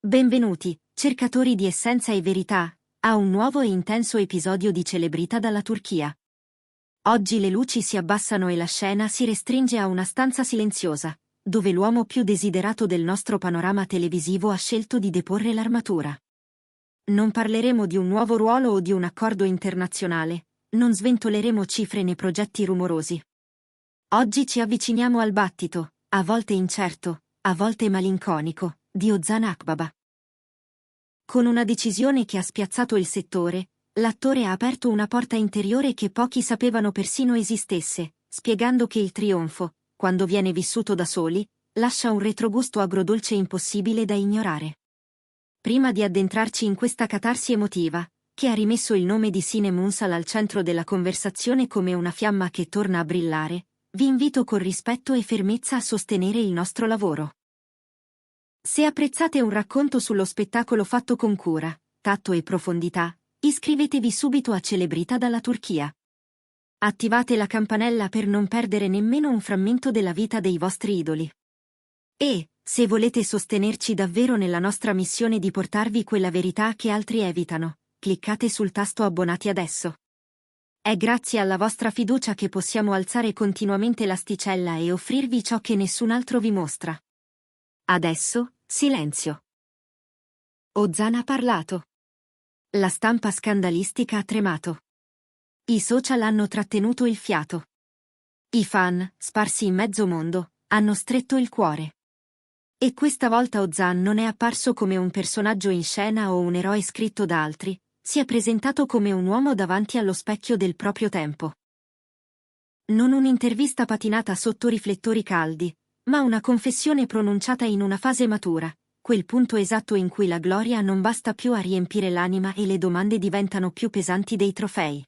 Benvenuti, cercatori di essenza e verità, a un nuovo e intenso episodio di Celebrita dalla Turchia. Oggi le luci si abbassano e la scena si restringe a una stanza silenziosa, dove l'uomo più desiderato del nostro panorama televisivo ha scelto di deporre l'armatura. Non parleremo di un nuovo ruolo o di un accordo internazionale, non sventoleremo cifre né progetti rumorosi. Oggi ci avviciniamo al battito, a volte incerto, a volte malinconico, di Ozan Akbaba. Con una decisione che ha spiazzato il settore, l'attore ha aperto una porta interiore che pochi sapevano persino esistesse, spiegando che il trionfo, quando viene vissuto da soli, lascia un retrogusto agrodolce impossibile da ignorare. Prima di addentrarci in questa catarsi emotiva, che ha rimesso il nome di Sine Munsal al centro della conversazione come una fiamma che torna a brillare, vi invito con rispetto e fermezza a sostenere il nostro lavoro. Se apprezzate un racconto sullo spettacolo fatto con cura, tatto e profondità, iscrivetevi subito a Celebrita dalla Turchia. Attivate la campanella per non perdere nemmeno un frammento della vita dei vostri idoli. E, se volete sostenerci davvero nella nostra missione di portarvi quella verità che altri evitano, cliccate sul tasto abbonati adesso. È grazie alla vostra fiducia che possiamo alzare continuamente l'asticella e offrirvi ciò che nessun altro vi mostra. Adesso, silenzio. Ozan ha parlato. La stampa scandalistica ha tremato. I social hanno trattenuto il fiato. I fan, sparsi in mezzo mondo, hanno stretto il cuore. E questa volta Ozan non è apparso come un personaggio in scena o un eroe scritto da altri, si è presentato come un uomo davanti allo specchio del proprio tempo. Non un'intervista patinata sotto riflettori caldi, ma una confessione pronunciata in una fase matura, quel punto esatto in cui la gloria non basta più a riempire l'anima e le domande diventano più pesanti dei trofei.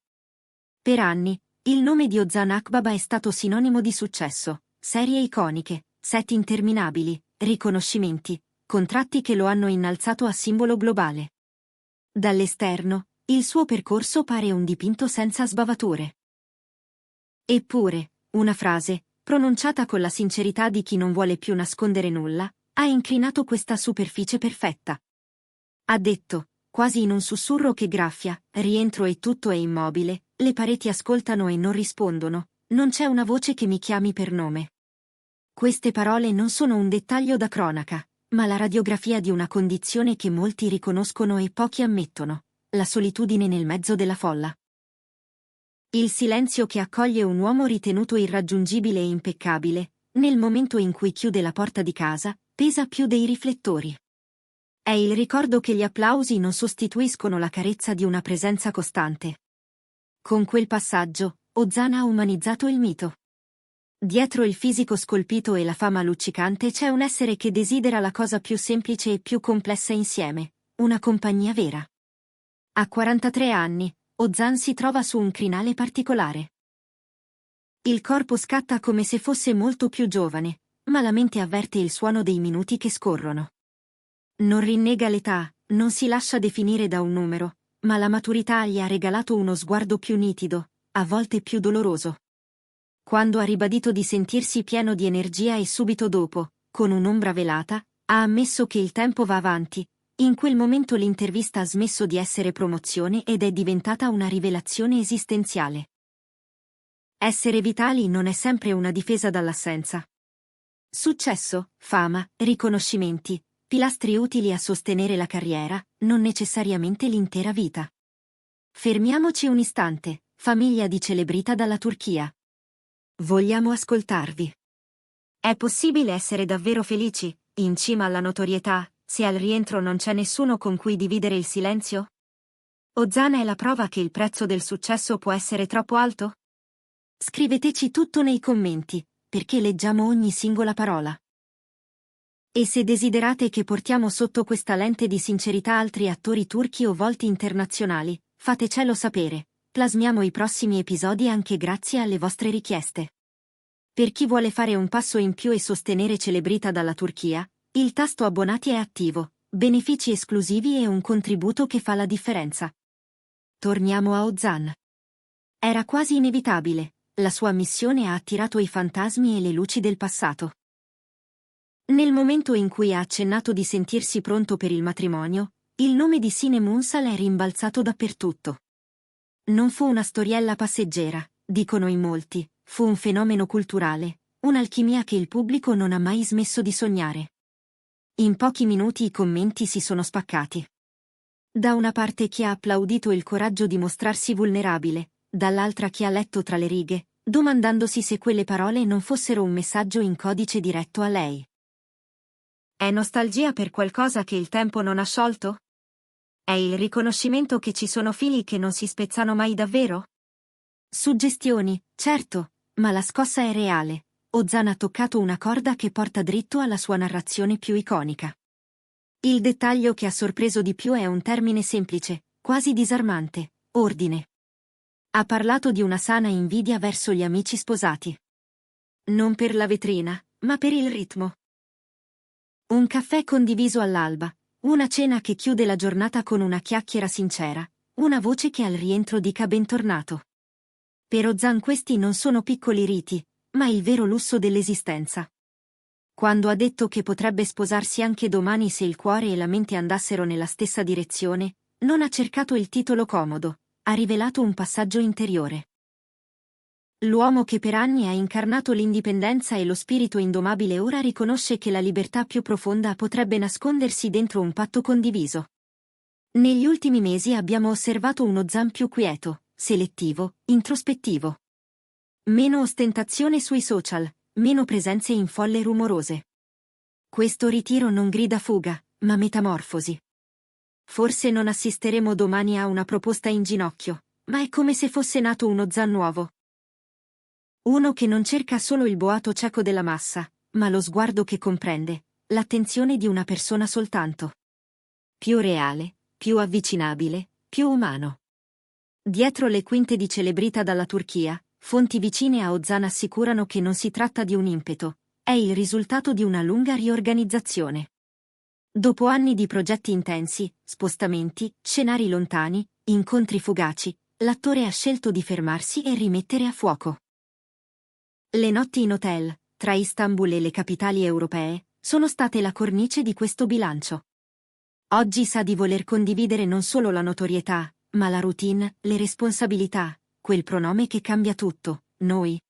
Per anni, il nome di Ozan Akbaba è stato sinonimo di successo, serie iconiche, set interminabili, riconoscimenti, contratti che lo hanno innalzato a simbolo globale. Dall'esterno, il suo percorso pare un dipinto senza sbavature. Eppure, una frase, pronunciata con la sincerità di chi non vuole più nascondere nulla, ha inclinato questa superficie perfetta. Ha detto, quasi in un sussurro che graffia, rientro e tutto è immobile, le pareti ascoltano e non rispondono, non c'è una voce che mi chiami per nome. Queste parole non sono un dettaglio da cronaca, ma la radiografia di una condizione che molti riconoscono e pochi ammettono, la solitudine nel mezzo della folla. Il silenzio che accoglie un uomo ritenuto irraggiungibile e impeccabile, nel momento in cui chiude la porta di casa, pesa più dei riflettori. È il ricordo che gli applausi non sostituiscono la carezza di una presenza costante. Con quel passaggio, Ozan ha umanizzato il mito. Dietro il fisico scolpito e la fama luccicante c'è un essere che desidera la cosa più semplice e più complessa insieme, una compagnia vera. A 43 anni, Ozan si trova su un crinale particolare. Il corpo scatta come se fosse molto più giovane, ma la mente avverte il suono dei minuti che scorrono. Non rinnega l'età, non si lascia definire da un numero, ma la maturità gli ha regalato uno sguardo più nitido, a volte più doloroso. Quando ha ribadito di sentirsi pieno di energia e subito dopo, con un'ombra velata, ha ammesso che il tempo va avanti. In quel momento l'intervista ha smesso di essere promozione ed è diventata una rivelazione esistenziale. Essere vitali non è sempre una difesa dall'assenza. Successo, fama, riconoscimenti, pilastri utili a sostenere la carriera, non necessariamente l'intera vita. Fermiamoci un istante, famiglia di Celebrita dalla Turchia. Vogliamo ascoltarvi. È possibile essere davvero felici, in cima alla notorietà, se al rientro non c'è nessuno con cui dividere il silenzio? Ozan è la prova che il prezzo del successo può essere troppo alto? Scriveteci tutto nei commenti, perché leggiamo ogni singola parola. E se desiderate che portiamo sotto questa lente di sincerità altri attori turchi o volti internazionali, fatecelo sapere, plasmiamo i prossimi episodi anche grazie alle vostre richieste. Per chi vuole fare un passo in più e sostenere Celebrita dalla Turchia, il tasto abbonati è attivo, benefici esclusivi e un contributo che fa la differenza. Torniamo a Ozan. Era quasi inevitabile, la sua missione ha attirato i fantasmi e le luci del passato. Nel momento in cui ha accennato di sentirsi pronto per il matrimonio, il nome di Sine Munsal è rimbalzato dappertutto. Non fu una storiella passeggera, dicono in molti, fu un fenomeno culturale, un'alchimia che il pubblico non ha mai smesso di sognare. In pochi minuti i commenti si sono spaccati. Da una parte chi ha applaudito il coraggio di mostrarsi vulnerabile, dall'altra chi ha letto tra le righe, domandandosi se quelle parole non fossero un messaggio in codice diretto a lei. È nostalgia per qualcosa che il tempo non ha sciolto? È il riconoscimento che ci sono fili che non si spezzano mai davvero? Suggestioni, certo, ma la scossa è reale. Ozan ha toccato una corda che porta dritto alla sua narrazione più iconica. Il dettaglio che ha sorpreso di più è un termine semplice, quasi disarmante: ordine. Ha parlato di una sana invidia verso gli amici sposati. Non per la vetrina, ma per il ritmo. Un caffè condiviso all'alba, una cena che chiude la giornata con una chiacchiera sincera, una voce che al rientro dica bentornato. Per Ozan questi non sono piccoli riti, ma il vero lusso dell'esistenza. Quando ha detto che potrebbe sposarsi anche domani se il cuore e la mente andassero nella stessa direzione, non ha cercato il titolo comodo, ha rivelato un passaggio interiore. L'uomo che per anni ha incarnato l'indipendenza e lo spirito indomabile ora riconosce che la libertà più profonda potrebbe nascondersi dentro un patto condiviso. Negli ultimi mesi abbiamo osservato uno Ozan più quieto, selettivo, introspettivo. Meno ostentazione sui social, meno presenze in folle rumorose. Questo ritiro non grida fuga, ma metamorfosi. Forse non assisteremo domani a una proposta in ginocchio, ma è come se fosse nato uno Ozan nuovo. Uno che non cerca solo il boato cieco della massa, ma lo sguardo che comprende, l'attenzione di una persona soltanto. Più reale, più avvicinabile, più umano. Dietro le quinte di Celebrita dalla Turchia, fonti vicine a Ozan assicurano che non si tratta di un impeto, è il risultato di una lunga riorganizzazione. Dopo anni di progetti intensi, spostamenti, scenari lontani, incontri fugaci, l'attore ha scelto di fermarsi e rimettere a fuoco. Le notti in hotel, tra Istanbul e le capitali europee, sono state la cornice di questo bilancio. Oggi sa di voler condividere non solo la notorietà, ma la routine, le responsabilità, quel pronome che cambia tutto, noi.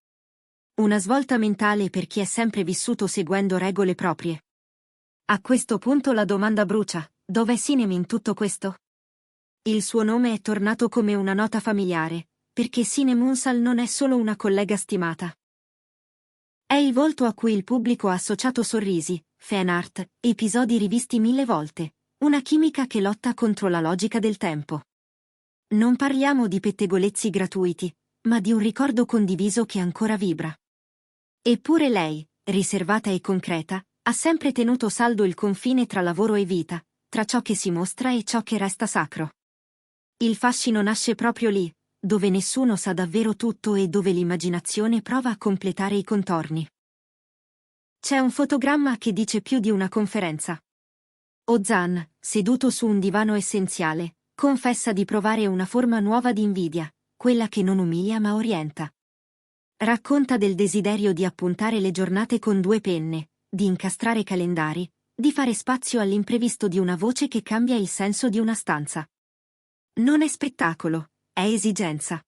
Una svolta mentale per chi è sempre vissuto seguendo regole proprie. A questo punto la domanda brucia: dov'è Sinem in tutto questo? Il suo nome è tornato come una nota familiare, perché Sinem Unsal non è solo una collega stimata. È il volto a cui il pubblico ha associato sorrisi, fan art, episodi rivisti 1000 volte, una chimica che lotta contro la logica del tempo. Non parliamo di pettegolezzi gratuiti, ma di un ricordo condiviso che ancora vibra. Eppure lei, riservata e concreta, ha sempre tenuto saldo il confine tra lavoro e vita, tra ciò che si mostra e ciò che resta sacro. Il fascino nasce proprio lì, dove nessuno sa davvero tutto e dove l'immaginazione prova a completare i contorni. C'è un fotogramma che dice più di una conferenza. Ozan, seduto su un divano essenziale, confessa di provare una forma nuova di invidia, quella che non umilia ma orienta. Racconta del desiderio di appuntare le giornate con 2 penne, di incastrare calendari, di fare spazio all'imprevisto di una voce che cambia il senso di una stanza. Non è spettacolo, è esigenza.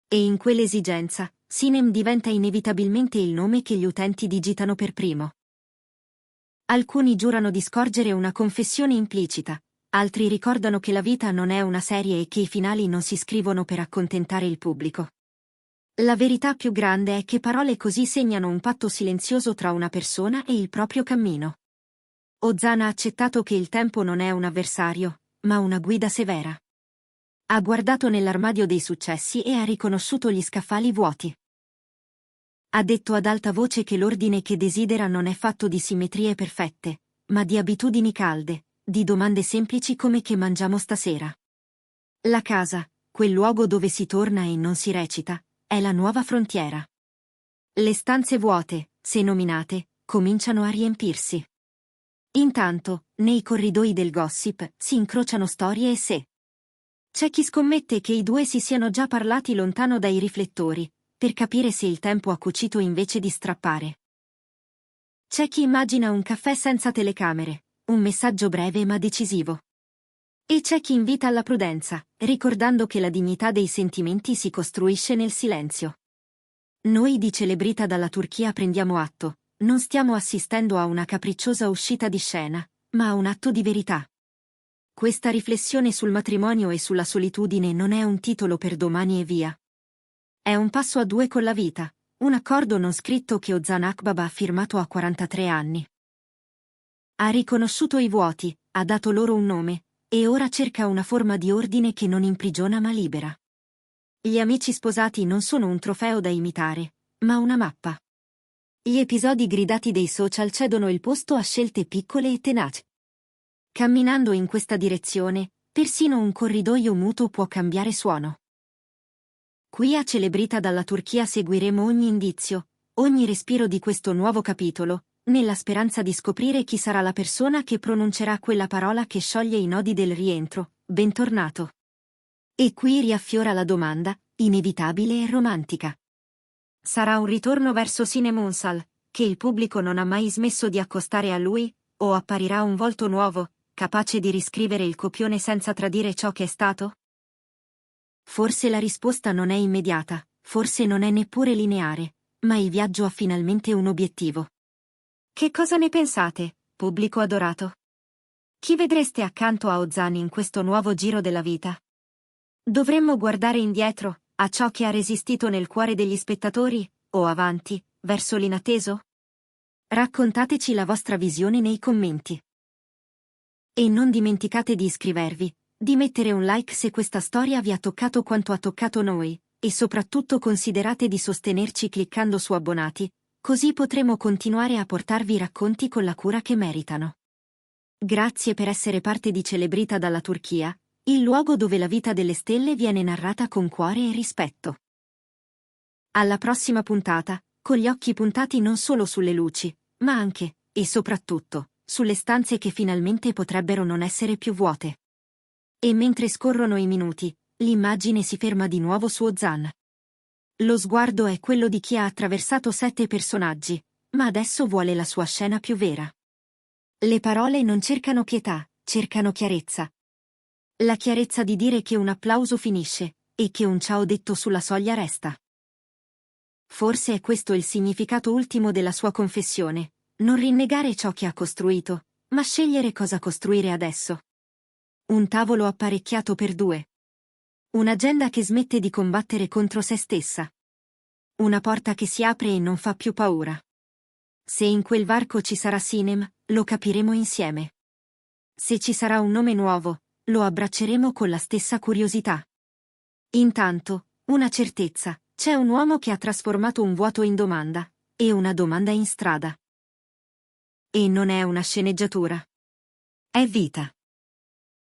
E in quell'esigenza, Sinem diventa inevitabilmente il nome che gli utenti digitano per primo. Alcuni giurano di scorgere una confessione implicita, altri ricordano che la vita non è una serie e che i finali non si scrivono per accontentare il pubblico. La verità più grande è che parole così segnano un patto silenzioso tra una persona e il proprio cammino. Ozan ha accettato che il tempo non è un avversario, ma una guida severa. Ha guardato nell'armadio dei successi e ha riconosciuto gli scaffali vuoti. Ha detto ad alta voce che l'ordine che desidera non è fatto di simmetrie perfette, ma di abitudini calde, di domande semplici come che mangiamo stasera. La casa, quel luogo dove si torna e non si recita, è la nuova frontiera. Le stanze vuote, se nominate, cominciano a riempirsi. Intanto, nei corridoi del gossip, si incrociano storie e sé. C'è chi scommette che i due si siano già parlati lontano dai riflettori, per capire se il tempo ha cucito invece di strappare. C'è chi immagina un caffè senza telecamere, un messaggio breve ma decisivo. E c'è chi invita alla prudenza, ricordando che la dignità dei sentimenti si costruisce nel silenzio. Noi di Celebrita dalla Turchia prendiamo atto, non stiamo assistendo a una capricciosa uscita di scena, ma a un atto di verità. Questa riflessione sul matrimonio e sulla solitudine non è un titolo per domani e via. È un passo a due con la vita, un accordo non scritto che Ozan Akbaba ha firmato a 43 anni. Ha riconosciuto i vuoti, ha dato loro un nome, e ora cerca una forma di ordine che non imprigiona ma libera. Gli amici sposati non sono un trofeo da imitare, ma una mappa. Gli episodi gridati dei social cedono il posto a scelte piccole e tenaci. Camminando in questa direzione, persino un corridoio muto può cambiare suono. Qui a Celebrita dalla Turchia seguiremo ogni indizio, ogni respiro di questo nuovo capitolo, nella speranza di scoprire chi sarà la persona che pronuncerà quella parola che scioglie i nodi del rientro, bentornato. E qui riaffiora la domanda, inevitabile e romantica. Sarà un ritorno verso Sine Monsal, che il pubblico non ha mai smesso di accostare a lui, o apparirà un volto nuovo, capace di riscrivere il copione senza tradire ciò che è stato? Forse la risposta non è immediata, forse non è neppure lineare, ma il viaggio ha finalmente un obiettivo. Che cosa ne pensate, pubblico adorato? Chi vedreste accanto a Ozan in questo nuovo giro della vita? Dovremmo guardare indietro, a ciò che ha resistito nel cuore degli spettatori, o avanti, verso l'inatteso? Raccontateci la vostra visione nei commenti. E non dimenticate di iscrivervi, di mettere un like se questa storia vi ha toccato quanto ha toccato noi, e soprattutto considerate di sostenerci cliccando su abbonati, così potremo continuare a portarvi racconti con la cura che meritano. Grazie per essere parte di Celebrita dalla Turchia, il luogo dove la vita delle stelle viene narrata con cuore e rispetto. Alla prossima puntata, con gli occhi puntati non solo sulle luci, ma anche, e soprattutto, sulle stanze che finalmente potrebbero non essere più vuote. E mentre scorrono i minuti, l'immagine si ferma di nuovo su Ozan. Lo sguardo è quello di chi ha attraversato 7 personaggi, ma adesso vuole la sua scena più vera. Le parole non cercano pietà, cercano chiarezza. La chiarezza di dire che un applauso finisce, e che un ciao detto sulla soglia resta. Forse è questo il significato ultimo della sua confessione, non rinnegare ciò che ha costruito, ma scegliere cosa costruire adesso. Un tavolo apparecchiato per 2. Un'agenda che smette di combattere contro se stessa. Una porta che si apre e non fa più paura. Se in quel varco ci sarà Sinem, lo capiremo insieme. Se ci sarà un nome nuovo, lo abbracceremo con la stessa curiosità. Intanto, una certezza, c'è un uomo che ha trasformato un vuoto in domanda, e una domanda in strada. E non è una sceneggiatura. È vita.